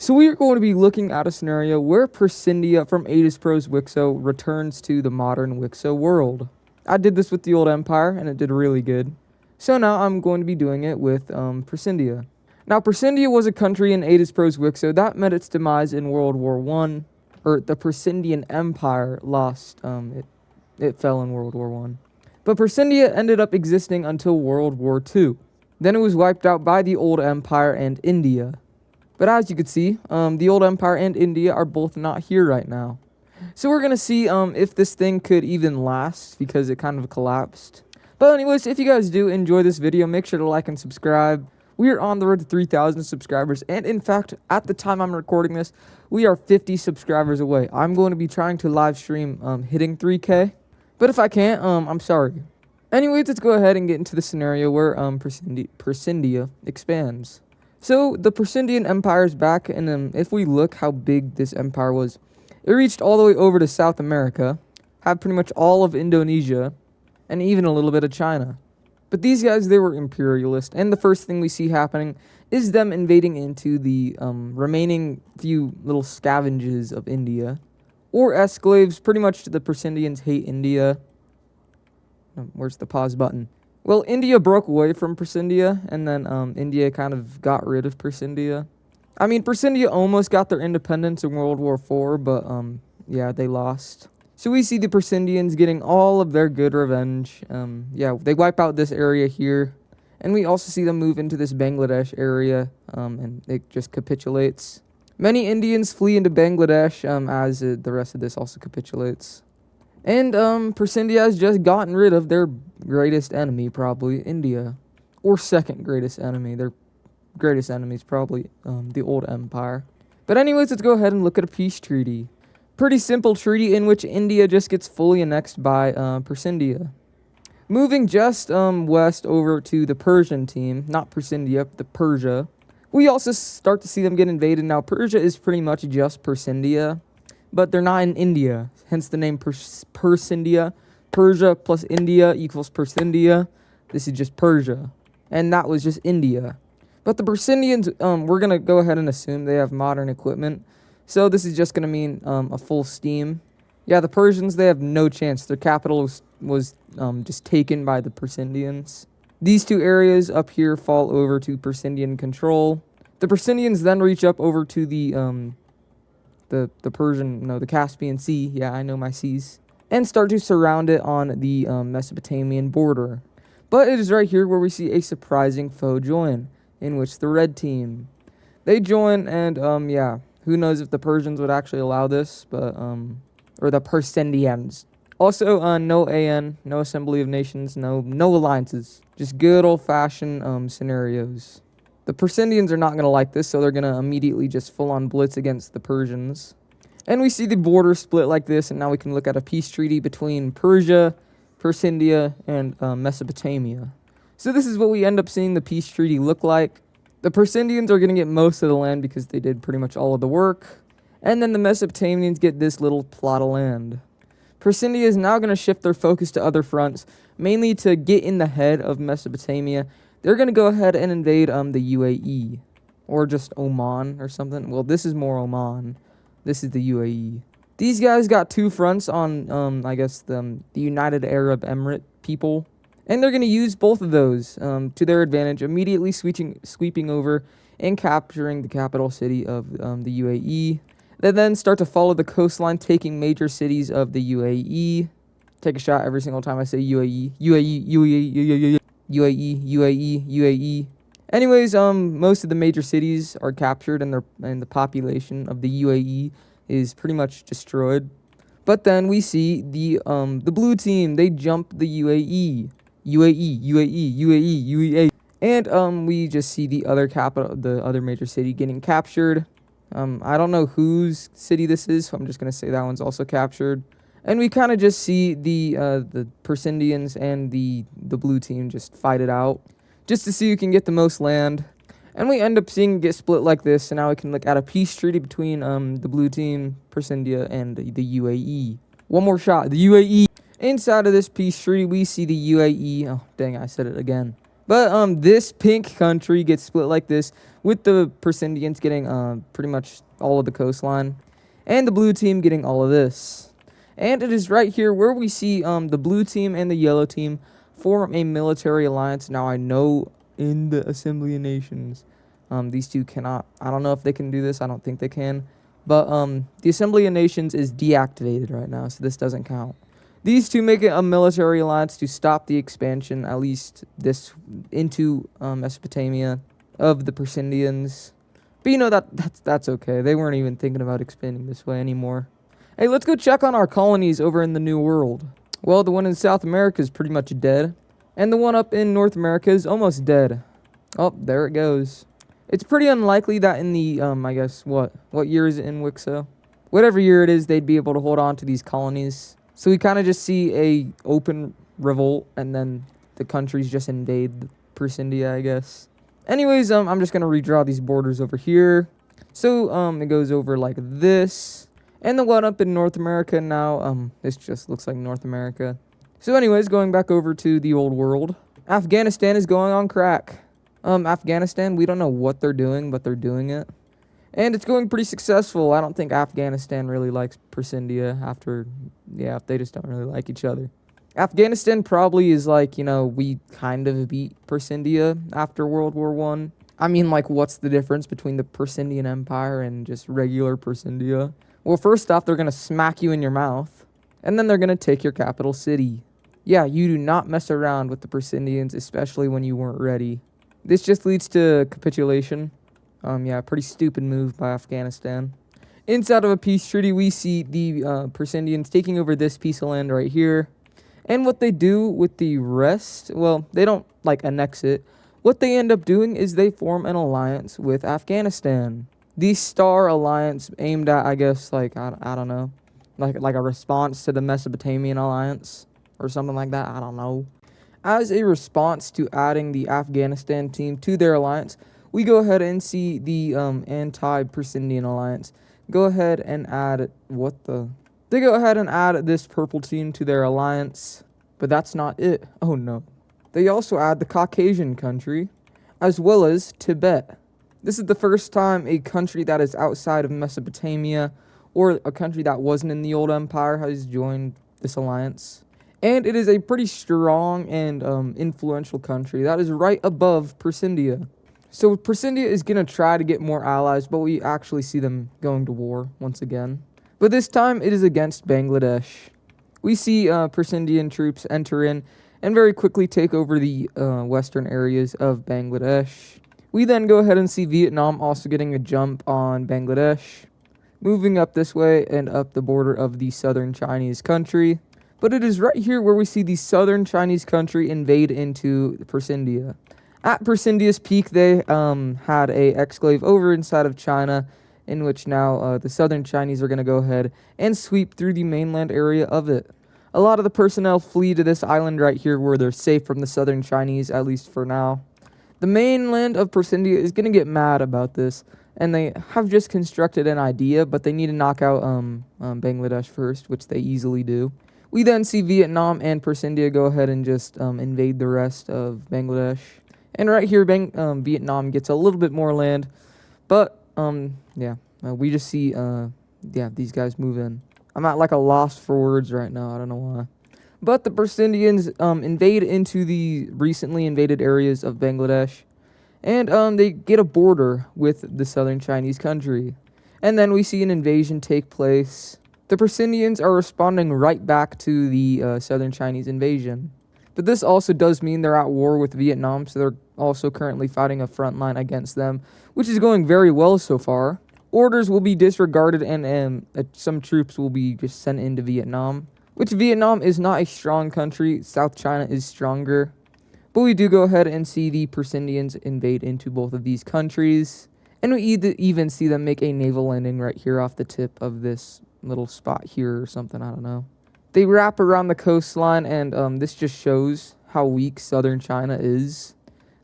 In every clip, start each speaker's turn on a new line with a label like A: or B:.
A: So we are going to be looking at a scenario where Persindia from Aegis Pro's Wixo returns to the modern Wixo world. I did this with the old Empire, and it did really good. So now I'm going to be doing it with Persindia. Now, Persindia was a country in Aegis Pro's Wixo that met its demise in World War I, or the Persindian Empire lost, it fell in World War I. But Persindia ended up existing until World War II. Then it was wiped out by the old Empire and India. But as you can see, the old Empire and India are both not here right now. So we're going to see if this thing could even last, because it kind of collapsed. But anyways, if you guys do enjoy this video, make sure to like and subscribe. We are on the road to 3,000 subscribers, and in fact, at the time I'm recording this, we are 50 subscribers away. I'm going to be trying to live stream hitting 3K, but if I can't, I'm sorry. Anyways, let's go ahead and get into the scenario where Persindia expands. So the Persindian Empire is back, and if we look how big this empire was, it reached all the way over to South America, had pretty much all of Indonesia, and even a little bit of China. But these guys, they were imperialist, and the first thing we see happening is them invading into the remaining few little scavenges of India, or esclaves. Pretty much the Persindians hate India. Where's the pause button? Well, India broke away from Persindia, and then India kind of got rid of Persindia. I mean, Persindia almost got their independence in World War IV, but yeah, they lost. So we see the Persindians getting all of their good revenge. Yeah, they wipe out this area here. And we also see them move into this Bangladesh area, and it just capitulates. Many Indians flee into Bangladesh, as the rest of this also capitulates. And Persindia has just gotten rid of their greatest enemy, probably India. Or second greatest enemy. Their greatest enemy is probably the old empire. But anyways, let's go ahead and look at a peace treaty. Pretty simple treaty in which India just gets fully annexed by Persindia. Moving just west over to the Persian team, not Persindia, the Persia. We also start to see them get invaded. Now, Persia is pretty much just Persindia, but they're not in India, hence the name Persindia. Persia plus India equals Persindia. This is just Persia, and that was just India. But the Persindians, we're going to go ahead and assume they have modern equipment. So this is just going to mean a full steam. Yeah, the Persians, they have no chance. Their capital was just taken by the Persindians. These two areas up here fall over to Persindian control. The Persindians then reach up over to the Caspian Sea. Yeah, I know my seas. And start to surround it on the Mesopotamian border. But it is right here where we see a surprising foe join, in which the red team. They join, and yeah. Who knows if the Persians would actually allow this, but, or the Persindians. Also, no AN, no Assembly of Nations, no alliances. Just good old-fashioned scenarios. The Persindians are not going to like this, so they're going to immediately just full-on blitz against the Persians. And we see the border split like this, and now we can look at a peace treaty between Persia, Persindia, and Mesopotamia. So this is what we end up seeing the peace treaty look like. The Persindians are going to get most of the land because they did pretty much all of the work. And then the Mesopotamians get this little plot of land. Persindia is now going to shift their focus to other fronts, mainly to get in the head of Mesopotamia. They're going to go ahead and invade the UAE. Or just Oman or something. Well, this is more Oman. This is the UAE. These guys got two fronts on, I guess, the United Arab Emirate people. And they're going to use both of those to their advantage, immediately sweeping over and capturing the capital city of the UAE. They then start to follow the coastline, taking major cities of the UAE. Take a shot every single time I say UAE. UAE. Anyways, most of the major cities are captured, and the population of the UAE is pretty much destroyed. But then we see the blue team. They jump the UAE. UAE. And we just see the other major city getting captured. I don't know whose city this is, so I'm just gonna say that one's also captured. And we kind of just see the Persindians and the blue team just fight it out, just to see who can get the most land. And we end up seeing it get split like this, and now we can look at a peace treaty between the blue team, Persindia, and the UAE. One more shot, the UAE. Inside of this peace treaty, we see the UAE. Oh, dang, I said it again. But this pink country gets split like this, with the Persindians getting pretty much all of the coastline, and the blue team getting all of this. And it is right here where we see the blue team and the yellow team form a military alliance. Now I know in the Assembly of Nations, these two cannot. I don't know if they can do this. I don't think they can. But the Assembly of Nations is deactivated right now, so this doesn't count. These two make it a military alliance to stop the expansion, at least this into Mesopotamia, of the Persindians. But you know that's okay. They weren't even thinking about expanding this way anymore. Hey, let's go check on our colonies over in the New World. Well, the one in South America is pretty much dead, and the one up in North America is almost dead. Oh, there it goes. It's pretty unlikely that in the I guess what year is it in Wixo? Whatever year it is, they'd be able to hold on to these colonies. So we kind of just see a open revolt, and then the countries just invade Persindia, I guess. Anyways, I'm just gonna redraw these borders over here. So it goes over like this, and the one up in North America now. This just looks like North America. So anyways, going back over to the old world, Afghanistan is going on crack. Afghanistan, we don't know what they're doing, but they're doing it. And it's going pretty successful. I don't think Afghanistan really likes Persindia after, yeah, they just don't really like each other. Afghanistan probably is like, we kind of beat Persindia after World War I. I mean, like, what's the difference between the Persindian Empire and just regular Persindia? Well, first off, they're going to smack you in your mouth, and then they're going to take your capital city. Yeah, you do not mess around with the Persindians, especially when you weren't ready. This just leads to capitulation. Yeah, pretty stupid move by Afghanistan. Inside of a peace treaty, we see the Persindians taking over this piece of land right here. And what they do with the rest, well, they don't, like, annex it. What they end up doing is they form an alliance with Afghanistan. The Star Alliance aimed at, I guess, like, I don't know, like a response to the Mesopotamian Alliance or something like that. I don't know. As a response to adding the Afghanistan team to their alliance, we go ahead and see the anti-Persindian alliance go ahead and add they go ahead and add this purple team to their alliance, but that's not it. Oh no. They also add the Caucasian country, as well as Tibet. This is the first time a country that is outside of Mesopotamia, or a country that wasn't in the old empire, has joined this alliance. And it is a pretty strong and influential country that is right above Persindia. So Persindia is going to try to get more allies, but we actually see them going to war once again. But this time it is against Bangladesh. We see Persindian troops enter in and very quickly take over the western areas of Bangladesh. We then go ahead and see Vietnam also getting a jump on Bangladesh, moving up this way and up the border of the southern Chinese country. But it is right here where we see the southern Chinese country invade into Persindia. At Persindia's peak, they had a exclave over inside of China, in which now the southern Chinese are going to go ahead and sweep through the mainland area of it. A lot of the personnel flee to this island right here where they're safe from the southern Chinese, at least for now. The mainland of Persindia is going to get mad about this, and they have just constructed an idea, but they need to knock out Bangladesh first, which they easily do. We then see Vietnam and Persindia go ahead and just invade the rest of Bangladesh. And right here, Vietnam gets a little bit more land, but we just see these guys move in. I'm at like a loss for words right now. I don't know why. But the Persindians invade into the recently invaded areas of Bangladesh, and they get a border with the southern Chinese country. And then we see an invasion take place. The Persindians are responding right back to the southern Chinese invasion. But this also does mean they're at war with Vietnam, so they're also currently fighting a front line against them, which is going very well so far. Orders will be disregarded, and some troops will be just sent into Vietnam, which Vietnam is not a strong country. South China is stronger. But we do go ahead and see the Persindians invade into both of these countries, and we even see them make a naval landing right here off the tip of this little spot here or something, I don't know. They wrap around the coastline, and this just shows how weak southern China is.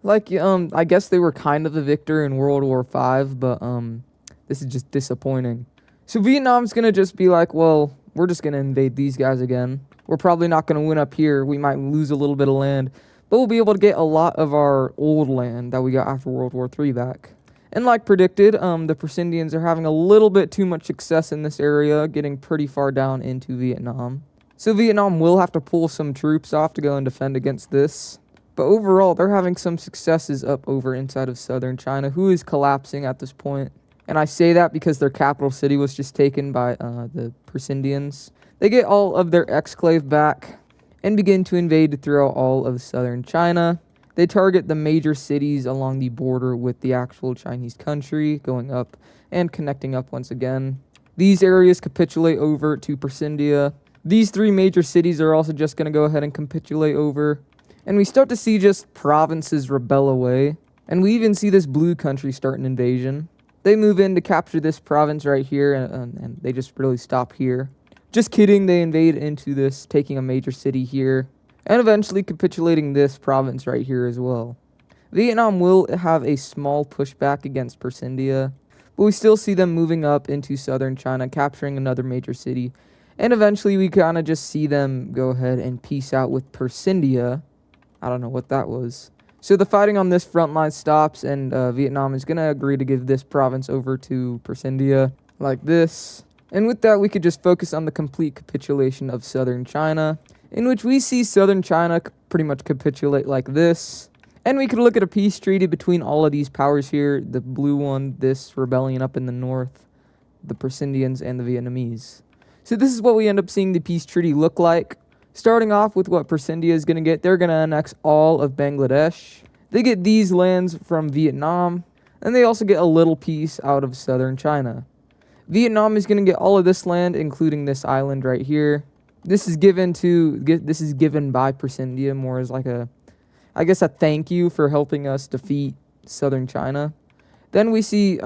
A: Like, I guess they were kind of a victor in World War V, but this is just disappointing. So Vietnam's going to just be like, well, we're just going to invade these guys again. We're probably not going to win up here. We might lose a little bit of land, but we'll be able to get a lot of our old land that we got after World War III back. And like predicted, the Persindians are having a little bit too much success in this area, getting pretty far down into Vietnam. So Vietnam will have to pull some troops off to go and defend against this. But overall, they're having some successes up over inside of southern China, who is collapsing at this point. And I say that because their capital city was just taken by the Persindians. They get all of their exclave back and begin to invade throughout all of southern China. They target the major cities along the border with the actual Chinese country, going up and connecting up once again. These areas capitulate over to Persindia. These three major cities are also just going to go ahead and capitulate over. And we start to see just provinces rebel away. And we even see this blue country start an invasion. They move in to capture this province right here, and they just really stop here. Just kidding, they invade into this, taking a major city here, and eventually capitulating this province right here as well. Vietnam will have a small pushback against Persindia, but we still see them moving up into southern China, capturing another major city, and eventually we kind of just see them go ahead and peace out with Persindia. I don't know what that was. So the fighting on this front line stops, and Vietnam is going to agree to give this province over to Persindia like this. And with that, we could just focus on the complete capitulation of southern China, in which we see southern China pretty much capitulate like this. And we could look at a peace treaty between all of these powers here, the blue one, this rebellion up in the north, the Persindians, and the Vietnamese. So this is what we end up seeing the peace treaty look like. Starting off with what Persindia is going to get, they're going to annex all of Bangladesh. They get these lands from Vietnam, and they also get a little piece out of southern China. Vietnam is going to get all of this land, including this island right here. This is given by Persindia more as like a thank you for helping us defeat southern China. Then we see,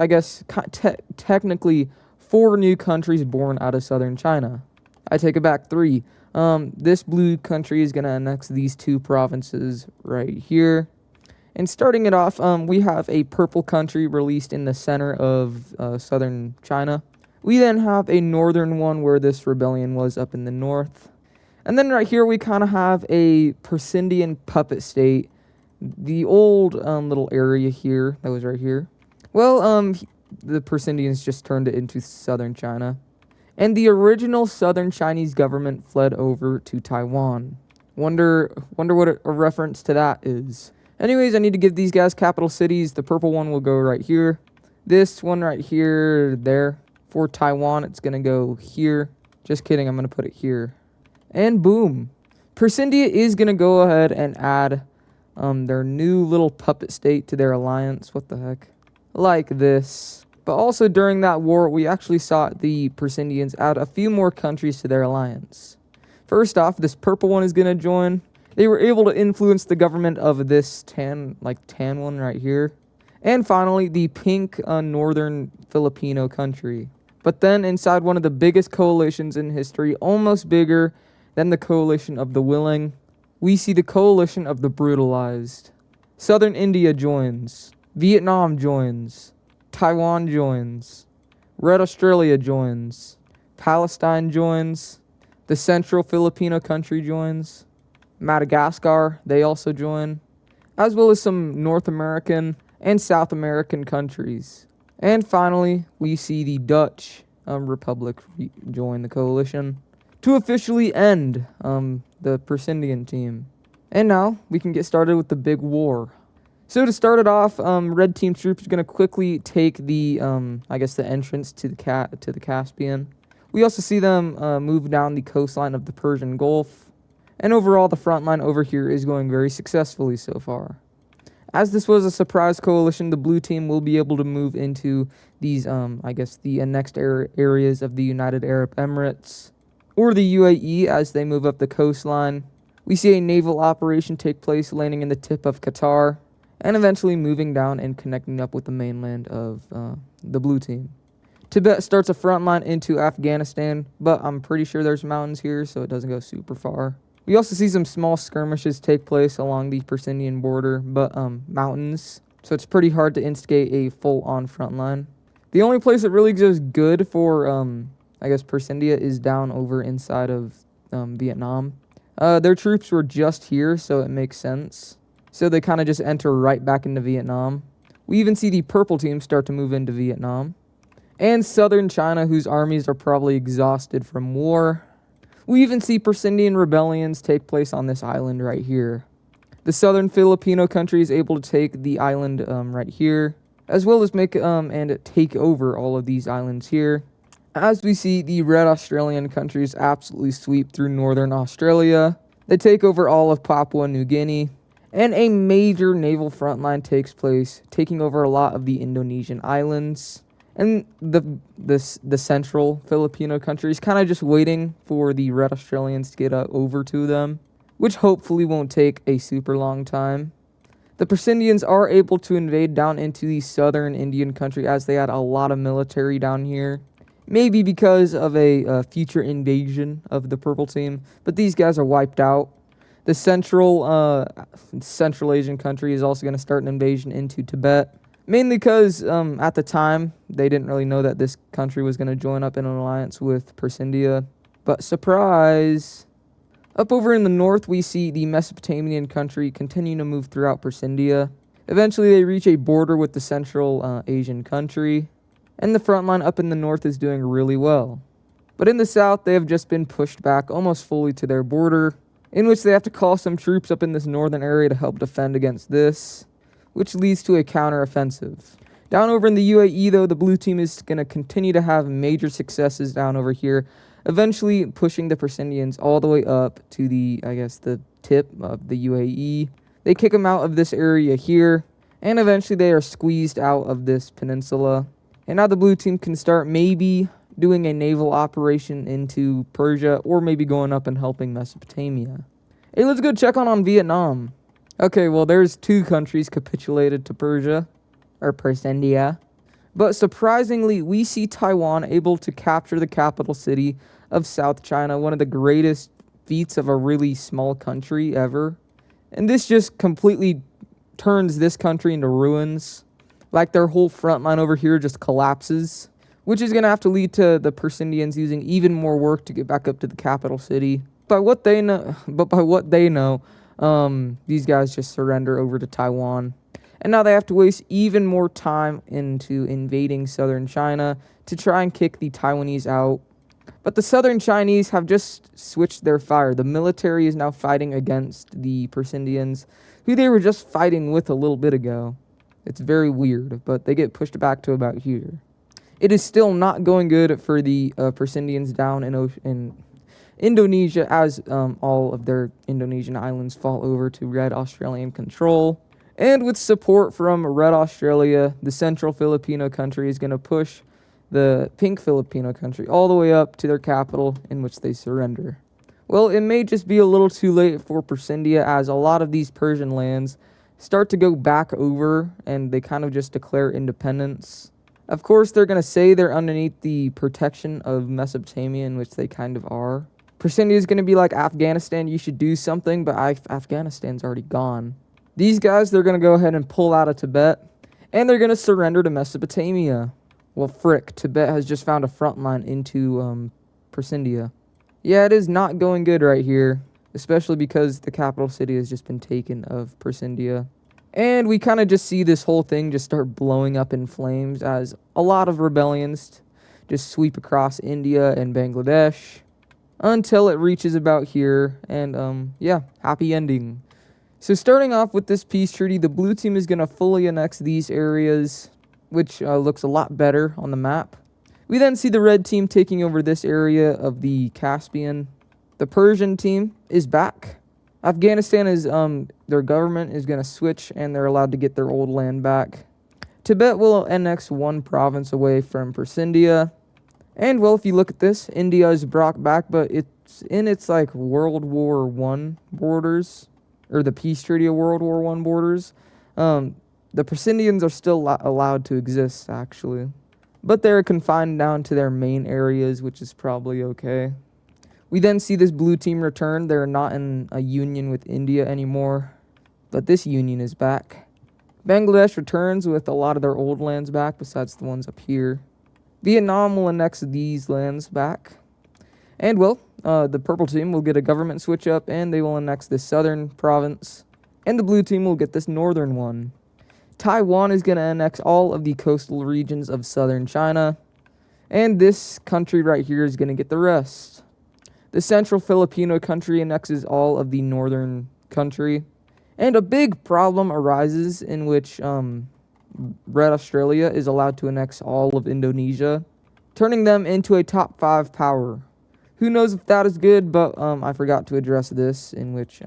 A: technically 4 new countries born out of southern China. I take it back 3. This blue country is going to annex these 2 provinces right here. And starting it off, we have a purple country released in the center of southern China. We then have a northern one where this rebellion was up in the north. And then right here we kind of have a Persindian puppet state. The old little area here that was right here. Well, the Persindians just turned it into southern China. And the original southern Chinese government fled over to Taiwan. Wonder what a reference to that is. Anyways, I need to give these guys capital cities. The purple one will go right here. This one right here, there. For Taiwan, it's going to go here. Just kidding, I'm going to put it here. And boom. Persindia is going to go ahead and add their new little puppet state to their alliance. What the heck? Like this. But also during that war, we actually saw the Persindians add a few more countries to their alliance. First off, this purple one is going to join. They were able to influence the government of this tan one right here. And finally, the pink northern Filipino country. But then inside one of the biggest coalitions in history, almost bigger than the coalition of the willing, we see the coalition of the brutalized. Southern India joins. Vietnam joins. Taiwan joins. Red Australia joins. Palestine joins. The Central Filipino country joins. Madagascar, they also join. As well as some North American and South American countries. And finally, we see the Dutch Republic join the coalition to officially end the Persindian team. And now we can get started with the big war. So to start it off, red team troops are going to quickly take the the entrance to the Caspian. We also see them move down the coastline of the Persian Gulf. And overall, the front line over here is going very successfully so far. As this was a surprise coalition, the blue team will be able to move into these, the annexed areas of the United Arab Emirates, or the UAE as they move up the coastline. We see a naval operation take place, landing in the tip of Qatar, and eventually moving down and connecting up with the mainland of the blue team. Tibet starts a front line into Afghanistan, but I'm pretty sure there's mountains here, so it doesn't go super far. We also see some small skirmishes take place along the Persindian border, but mountains, so it's pretty hard to instigate a full-on front line. The only place that really goes good for, Persindia is down over inside of Vietnam. Their troops were just here, so it makes sense. So they kind of just enter right back into Vietnam. We even see the purple team start to move into Vietnam. And southern China, whose armies are probably exhausted from war. We even see Persindian rebellions take place on this island right here. The southern Filipino country is able to take the island right here, as well as make and take over all of these islands here. As we see, the red Australian countries absolutely sweep through northern Australia. They take over all of Papua New Guinea, and a major naval front line takes place, taking over a lot of the Indonesian islands. And the central Filipino countries kind of just waiting for the red Australians to get over to them, which hopefully won't take a super long time. The Persindians are able to invade down into the southern Indian country as they had a lot of military down here. Maybe because of a future invasion of the purple team, but these guys are wiped out. The Central Asian country is also going to start an invasion into Tibet. Mainly because at the time, they didn't really know that this country was going to join up in an alliance with Persindia. But surprise! Up over in the north, we see the Mesopotamian country continue to move throughout Persindia. Eventually, they reach a border with the Central Asian country. And the front line up in the north is doing really well. But in the south, they have just been pushed back almost fully to their border, in which they have to call some troops up in this northern area to help defend against this, which leads to a counteroffensive. Down over in the UAE, though, the blue team is going to continue to have major successes down over here, eventually pushing the Persindians all the way up to the tip of the UAE. They kick them out of this area here, and eventually they are squeezed out of this peninsula. And now the blue team can start maybe doing a naval operation into Persia, or maybe going up and helping Mesopotamia. Hey, let's go check on Vietnam. Okay, well, there's two countries capitulated to Persia, or Persindia. But surprisingly, we see Taiwan able to capture the capital city of South China, one of the greatest feats of a really small country ever. And this just completely turns this country into ruins. Like their whole front line over here just collapses, which is going to have to lead to the Persindians using even more work to get back up to the capital city. By what they know, these guys just surrender over to Taiwan. And now they have to waste even more time into invading southern China to try and kick the Taiwanese out. But the southern Chinese have just switched their fire. The military is now fighting against the Persindians, who they were just fighting with a little bit ago. It's very weird, but they get pushed back to about here. It is still not going good for the Persindians down in Indonesia, as all of their Indonesian islands fall over to Red Australian control. And with support from Red Australia, the central Filipino country is going to push the pink Filipino country all the way up to their capital, in which they surrender. Well, it may just be a little too late for Persindia, as a lot of these Persian lands start to go back over, and they kind of just declare independence. Of course, they're going to say they're underneath the protection of Mesopotamia, in which they kind of are. Persindia is going to be like, Afghanistan, you should do something, but Afghanistan's already gone. These guys, they're going to go ahead and pull out of Tibet, and they're going to surrender to Mesopotamia. Well, frick, Tibet has just found a front line into Persindia. Yeah, it is not going good right here, especially because the capital city has just been taken of Persindia. And we kind of just see this whole thing just start blowing up in flames as a lot of rebellions just sweep across India and Bangladesh until it reaches about here. And happy ending. So starting off with this peace treaty, the blue team is going to fully annex these areas, which looks a lot better on the map. We then see the red team taking over this area of the Caspian. The Persian team is back. Afghanistan is, their government is going to switch, and they're allowed to get their old land back. Tibet will annex one province away from Persindia. And, well, if you look at this, India is brought back, but it's in its, World War I borders, or the peace treaty of World War I borders. The Persindians are still allowed to exist, actually. But they're confined down to their main areas, which is probably okay. We then see this blue team return. They're not in a union with India anymore, but this union is back. Bangladesh returns with a lot of their old lands back, besides the ones up here. Vietnam will annex these lands back. And, well, the purple team will get a government switch up, and they will annex this southern province. And the blue team will get this northern one. Taiwan is going to annex all of the coastal regions of southern China. And this country right here is going to get the rest. The central Filipino country annexes all of the northern country. And a big problem arises in which Red Australia is allowed to annex all of Indonesia, turning them into a top 5 power. Who knows if that is good, but I forgot to address this, in which,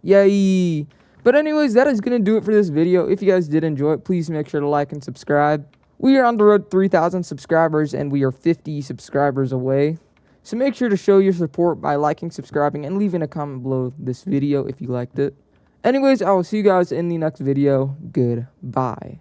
A: yay! But anyways, that is going to do it for this video. If you guys did enjoy it, please make sure to like and subscribe. We are on the road to 3,000 subscribers, and we are 50 subscribers away. So make sure to show your support by liking, subscribing, and leaving a comment below this video if you liked it. Anyways, I will see you guys in the next video. Goodbye.